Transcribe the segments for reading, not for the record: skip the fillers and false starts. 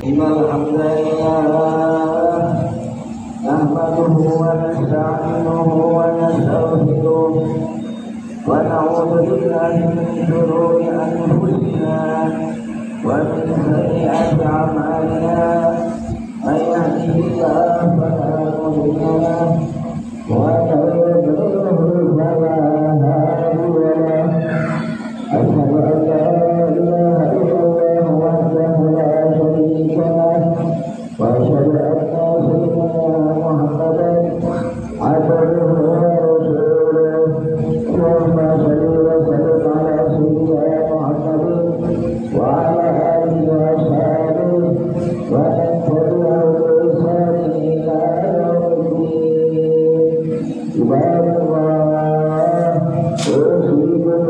Innal hamdalillah nahmaduhu wa nasta'inuhu wa nastaghfiruh wa na'udzu billahi min shururi anfusina wa min sayyi'ati a'malina may yahdihillahu fala mudilla lahu wa man yudlil fala hadiya lahu. Asyhadu an la ilaha illallah wahdahu la syarika lahu wa asyhadu anna sayyidina Muhammadan abduhu wa rasuluh. Allahumma shalli wa sallim ala sayyidina Muhammadin wa ala alihi wa sahbihi wa man tabi'ahum bi ihsan ila yaumiddin. Ibadallah, usikum wa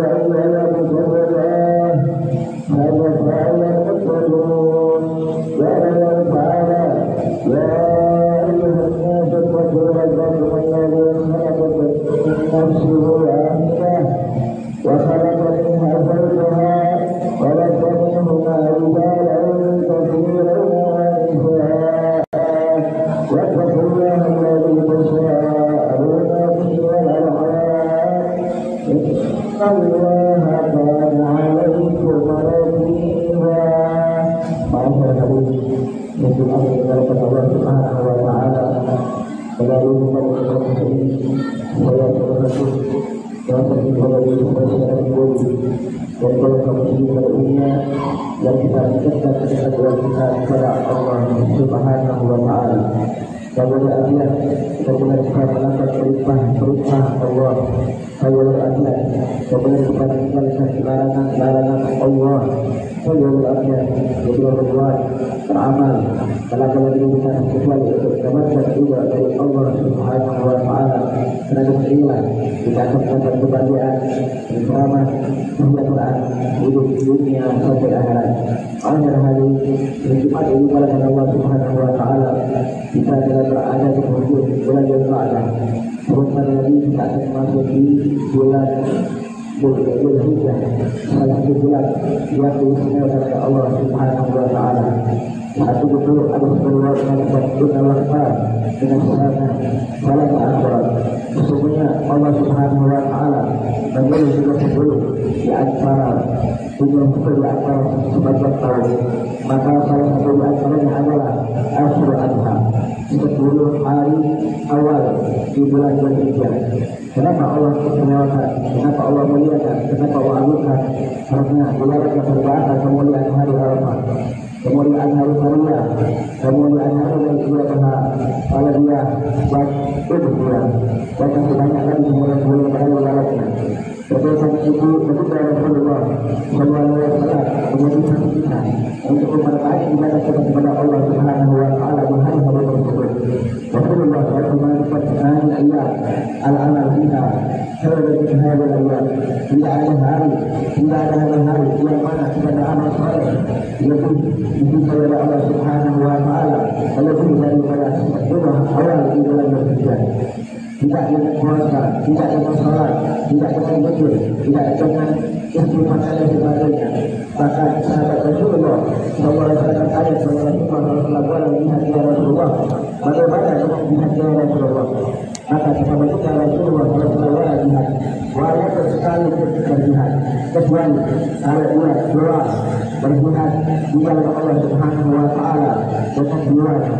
iyyakum yang kita dekatkan kedua kita kepada Allah Subhanahu wa Ta'ala. Semoga Allah kita melakukan perintah Allah. Semoga Allah kita meninggalkan larangan Allah. Semoga Allah kita berbuat beramal kalau kita sesuai untuk dapatkan juga dari Allah Subhanahu wa Ta'ala. Kerana inilah kita akan mendapat kebahagiaan bersama kesejahteraan hidup di dunia sampai akhirat. Akhir hari Jumat ini pada Allah Subhanahu wa Ta'ala kita telah berada di hujung bulan Zulhijjah. Sebentar lagi kita akan masuk di bulan Zulhijjah, salah satu bulan yang diistimewakan oleh Allah Subhanahu wa Ta'ala. Satu betul ada sebuah dengan sana salah akhirat. Sesungguhnya Allah Subhanahu wa Ta'ala menjadi juga sebelum di antara dunia di antara sebagian tahun. Maka salah satu di antaranya adalah Asyur Adha, 10 hari awal di bulan Zulhijjah. Kenapa Allah istimewakan? Kenapa Allah muliakan? Kenapa Allah agungkan? Karena bulan yang terbahas kemuliaan hari Arafah, kemuliaan hari Raya, kemuliaan hari Zulhijjah. Kalau dia buat itu bulan, bahkan sebanyak lagi bulan-bulan lainnya. Berdasarkan itu, ketika Rasulullah Sallallahu Alaihi Wasallam menjadi kita untuk memperbaiki ibadah kita kepada Allah Subhanahu Wa Taala di hari-hari tersebut. Rasulullah SAW mengatakan ayat al-amal kita sebagai hari ayat. Tidak ada hari yang mana kita beramal soleh lebih dicintai oleh Allah Subhanahu Wa Taala lebih daripada awal di bulan Zulhijjah. Tidak dengan puasa, tidak dengan salat, tidak dengan zikir, tidak dengan istighfar dan sebagainya. Bahkan sahabat Rasulullah SAW berkata kepada Rasulullah melihat dia Rasulullah, bagaimana dengan melihat dia Rasulullah? Maka kita mendengar Rasulullah SAW lihat, walaupun sekali berjihad, kecuali kalau dia doa berjihad di dalam Allah Subhanahu Wa Taala dengan jiwanya,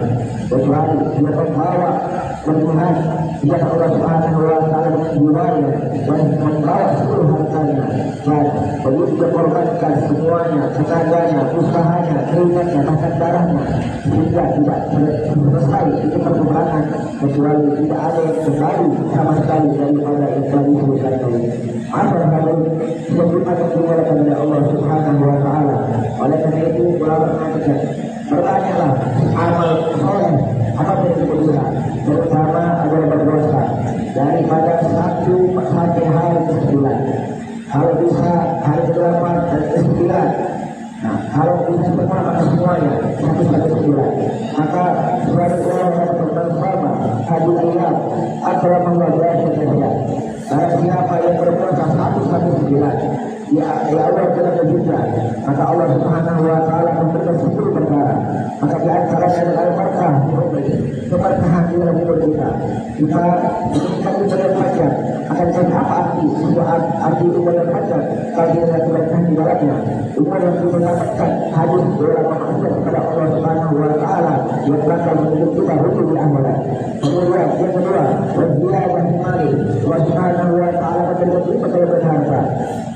kecuali dia membawa berjihad dia Allah Subhanahu Wa Taala dengan jiwanya dan membawa seluruh hartanya dan begitu dia korbankan semuanya, tenaganya, usahanya, keringatnya, bahkan darahnya sehingga tidak selesai itu perkembangan kecuali tidak ada yang kembali sama sekali daripada yang telah disebutkan tadi. Asal kali sebutkan dimulakan oleh Allah Subhanahu Wa Taala. Oleh karena itu ulama mengatakan bertanyalah amal soleh apa yang dibutuhkan, terutama adalah berdosa daripada satu hari ke-9. Kalau bisa hari ke-8 dan ke-9. Nah, kalau bisa semuanya satu 9, maka suatu orang yang bersama hadis ayat adalah mengajar saja. Barang siapa yang berpuasa 119, ya Allah telah berjuta, maka Allah Subhanahu Wa Taala memberikan 10 perkara. Maka keberkahan di dalam hidup kita. Kita ibadah hajat akan jadi apa arti sebuah arti ibadah hajat bagi yang keberkahan di dalamnya. Ibadah yang mendapatkan hadis dalam maksiat kepada Allah Subhanahu Wa Taala yang bakal menjadi kita rujuk di akhirat. Kemudian yang kedua, berziarah dan mali Allah Subhanahu Wa Taala akan berbagi pada berharga.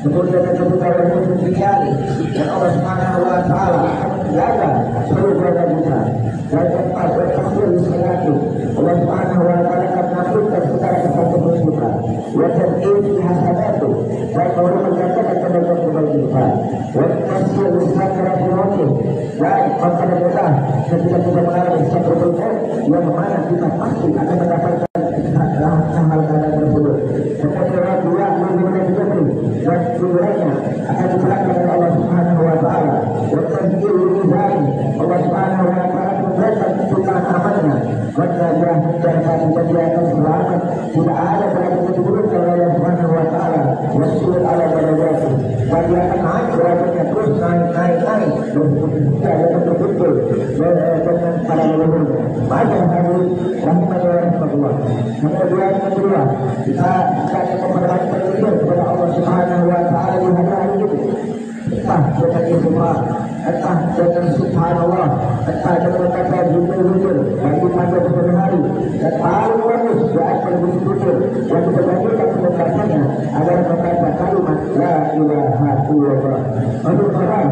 Kemudian yang ketiga, berziarah dan Allah Subhanahu Wa Taala akan menjaga seluruh jaga kita. Dan keempat, bertakbir sekali Allah Subhanahu Wa Taala akan mengampuni segala kesalahan kita. Wajib ini hasanatu dan Allah menjadikan kebaikan kita. Wajib masih usaha kerajaan dan alhamdulillah ketika kita mengalami satu bentuk yang mana kita pasti akan mendapatkan hal tersebut. Kemudian dua menggunakan jabri dan semuanya akan diserahkan oleh Allah Subhanahu Wa Taala. Wajib ini Allah Subhanahu Wa Taala memberikan kesukaan amannya. Wajah dan kejadian selamat tidak ada berada di buruk Allah Subhanahu Wa Taala. Rasul Allah berkata, bagi akan naik derajatnya terus naik dan betul dengan para leluhurnya. Baca hadis rahimahnya Rasulullah. Kemudian kedua, kita akan memperbaiki berpikir kepada Allah Subhanahu Wa Taala di hari ini. Entah dengan istighfar, entah dengan subhanallah, entah dengan kata jujur bagi pada hari dan paling bagus doa berjujur yang dibagikan keberkahannya agar berkata kalimat la ilaha illallah. Untuk Quran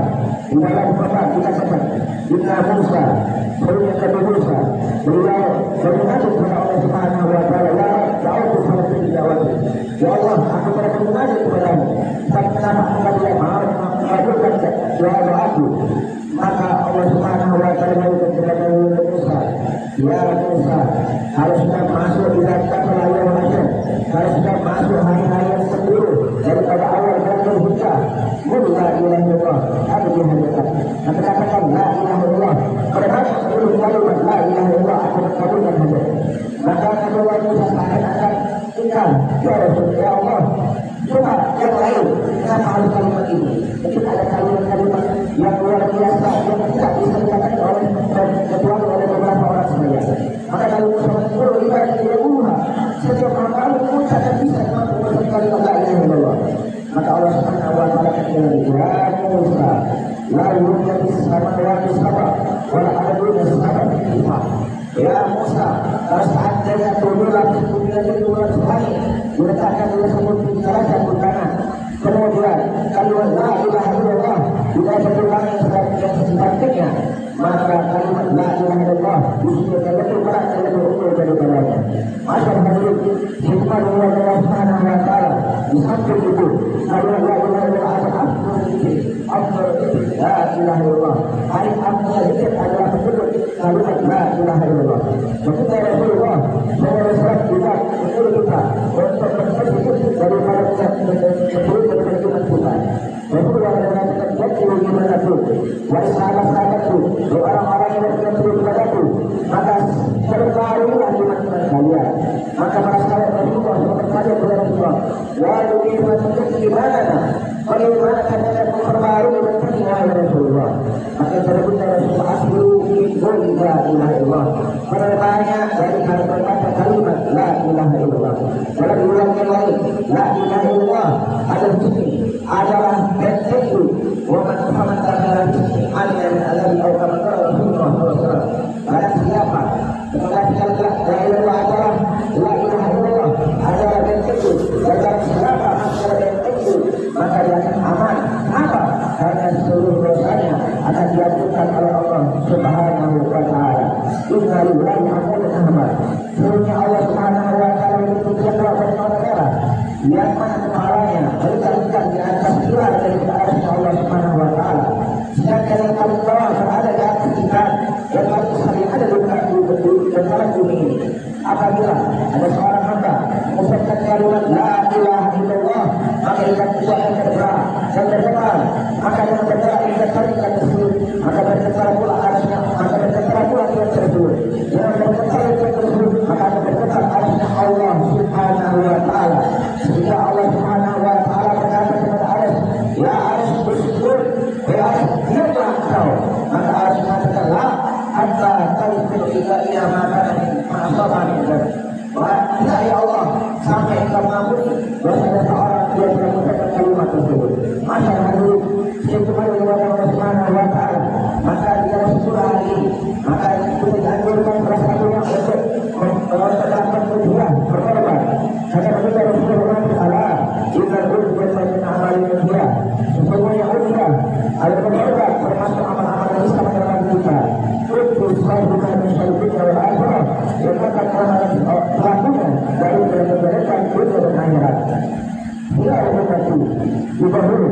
di dalam Quran kita kata Inna Musa Sayyidina Nabi Musa beliau bermunajat kepada Allah Subhanahu Wa Taala ya jauh sangat dijawab. Ya Allah, aku bermunajat kepadamu. Kenapa engkau tidak mau mengabulkan doa aku? Maka Allah Subhanahu Wa Taala memberikan kepada Musa, ya Musa, harus sudah masuk di dalam wilayah Mesir, harus sudah masuk hari-hari yang sepuluh daripada awal bulan Hijjah. La ilaha illallah, aku dihadapkan. Maka katakan la ilaha illallah. Pada banyak sepuluh kalimat la ilaha illallah aku kabulkan hajat. Maka kedua Musa akan tinggal ya Rasul, ya Allah. Coba yang lain, kenapa harus kalimat ini? Mungkin ada kalimat-kalimat yang luar biasa yang tidak bisa dikatakan oleh kecuali oleh beberapa orang saja. Maka kalau Muhammad Rasul ibarat tidak buha, setiap orang mengucap dan bisa mengucapkan kalimat la ilaha illallah. Maka Allah Subhanahu Wa Taala katakan ya Musa, la yujadu samawati sab'a wala arduna sab'a fil ya Musa, kalau seandainya turunlah dunia itu langit diletakkan oleh sebut neraka kanan. Kemudian kalimat la ilaha illallah tidak berulang yang sebaliknya, maka kalimat la ilaha illallah disebutkan lebih berat dan lebih umur daripadanya. Maka hadirin hikmah Allah Subhanahu Wa Taala di samping itu kalimat la ilaha illallah adalah afdal la ilaha illallah. Paling afdal zikir adalah menyebut kalimat la ilaha illallah. Maksudnya Rasulullah SAW juga menyuruh kita untuk bersedikit daripada sebelum berkenan kita. Rasulullah mengatakan jadilah gimana tu, wahai sahabat-sahabatku, orang-orang yang berkenan kepadaku, maka berbarulah iman kalian. Maka para sahabat Rasulullah berkata kepada Rasulullah, lalu iman gimana? Bagaimana caranya memperbarui iman kalian ya Rasulullah? Maka berbunyi Rasulullah aslu la ilaha illallah. Perbanyak dari kata kalimat la ilaha illallah. Dalam riwayat yang lain, la ilaha illallah adalah bentuk wa man Muhammad adalah alladhi awqama Rasulullah SAW. Barang siapa mengatakan la ilaha illallah adalah la ilaha illallah adalah bentuk dan siapa masalah bentuk maka dia akan aman. Kenapa? Karena seluruh dosanya akan diampunkan oleh Allah Subhanahu Wa Taala. Inna lillahi wa inna ilaihi raji'un. Seluruhnya Allah Subhanahu Wa Taala itu tiada negara yang mana kepalanya berkali-kali di atas pilar dari arsy Allah Subhanahu Wa Taala. Sedangkan yang paling bawah berada di atas ikan yang paling besar ada di dalam bumi ini. Apabila ada seorang hamba mengucapkan kalimat la ilaha illallah, maka ikan itu akan terbelah dan terbelah. Maka dengan bergerak ikan ikan tersebut, maka bergetar pula arsy, maka bergetar pula ikan tersebut. Dengan bergetar ikan tersebut, maka akan bergetar arsy Allah Subhanahu Wa Taala. Sehingga Allah Subhanahu Wa Taala berkata kepada arsy, ya arsy bersujud, ya arsy diamlah engkau. Maka arsy mengatakan la hatta taufiq ila makanan mengatakan, ya Allah, sampai engkau mampu bahwasanya seorang dia tidak mengucapkan kalimat tersebut. Masa hari sesuai dengan Allah Subhanahu wa Ta'ala, maka dia bersyukur hari, maka kita dianjurkan salah satunya untuk melakukan tujuan berkorban. Karena kita Rasulullah Taala jika berbuat banyak amal yang dia, sesungguhnya ujian ada berkorban termasuk amal-amal yang bisa menyelamatkan kita. Itu bukan mensyaitan yang akhirah yang akan pelakunya dari kebenaran dunia dan akhirat. Dia berkata, dibahulu,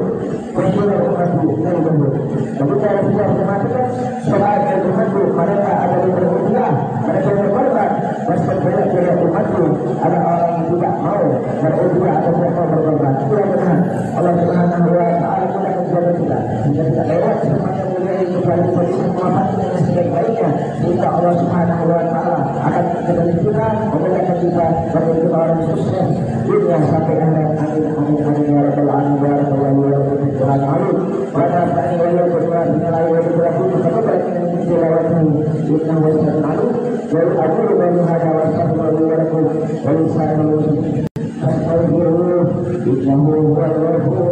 bersyukur berkata, dari dahulu. Ketika Rasulullah mengatakan, selain dari umatku, mereka ada di berujian, mereka berkorban, dan sebenarnya umatku ada orang yang tidak mau berujian atau tidak mau berkorban. Tidak benar. Allah Subhanahu wa Ta'ala sudah menjaga kita. Jika kita lewat semuanya mulia ini kepada kondisi muafatnya yang sebaik-baiknya, jika Allah Subhanahu wa Ta'ala akan kembali kita, memudahkan kita menjadi orang sukses dunia sampai akhirat. Amin amin amin ya rabbal alamin ya rabbal alamin wa alamin wa nafa'ani wa yarzuqna nilai wa berlaku kepada kita tilawatnya inna wa sallallahu wa aqulu wa hada wa sallallahu wa lakum wa lisanul muslim astaghfirullah innahu huwal ghafur